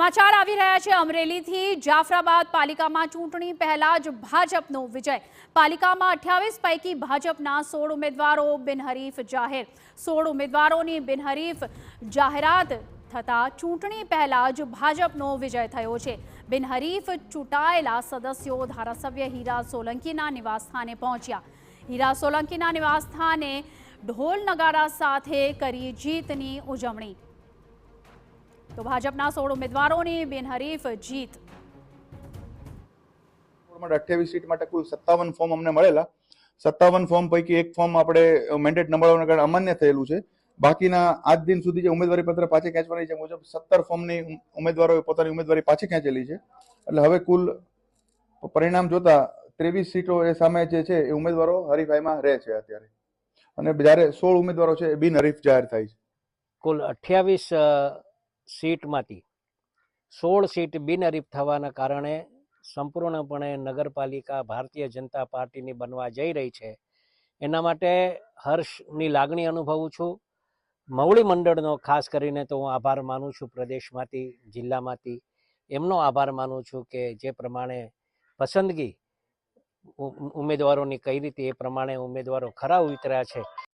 સમાચાર આવી રહ્યા છે અમરેલીથી। જાફરાબાદ પાલિકામાં ચૂંટણી પહેલા જ ભાજપનો વિજય। પાલિકામાં 28 પૈકી ભાજપના 16 ઉમેદવારો બિનહરીફ જાહેર। 16 ઉમેદવારોની બિનહરીફ જાહેરાત થતા ચૂંટણી પહેલા જ ભાજપનો વિજય થયો છે। બિનહરીફ ચૂંટાયેલા સદસ્યો ધારાસભ્ય હીરા સોલંકીના નિવાસસ્થાને પહોંચ્યા। હીરા સોલંકીના નિવાસસ્થાને ઢોલ નગારા સાથે કરી જીતની ઉજવણી। तो भाजपा 16 उम्मीदवारों बिनहरीफ जीत। 28 सीट માટે કુલ 57 ફોર્મ અમને મળેલા। 57 ફોર્મ પૈકી એક ફોર્મ આપણે મેન્ડેટ ન મળવાના કારણે અમાન્ય થયેલું છે। બાકીના આજ દિન સુધી જે ઉમેદવારી પત્ર પાછી ખેંચવાની છે મુજબ 17 ફોર્મની ઉમેદવારોએ પોતાની ઉમેદવારી પાછી ખેંચેલી છે। એટલે હવે કુલ પરિણામ જોતા 23 સીટો એ સામે જે છે એ ઉમેદવારો હરીફાઈમાં રહે છે અત્યારે, અને જ્યારે 16 ઉમેદવારો છે એ બિનહરીફ જાહેર થાય છે। કુલ 28 સીટમાંથી 16 સીટ બિનહરીફ થવાના કારણે સંપૂર્ણપણે નગરપાલિકા ભારતીય જનતા પાર્ટીની બનવા જઈ રહી છે। એના માટે હર્ષની લાગણી અનુભવું છું। મવડી મંડળનો ખાસ કરીને તો હું આભાર માનું છું, પ્રદેશમાંથી, જિલ્લામાંથી એમનો આભાર માનું છું કે જે પ્રમાણે પસંદગી ઉમેદવારોની કઈ રીતે એ પ્રમાણે ઉમેદવારો ખરા ઉતર્યા છે।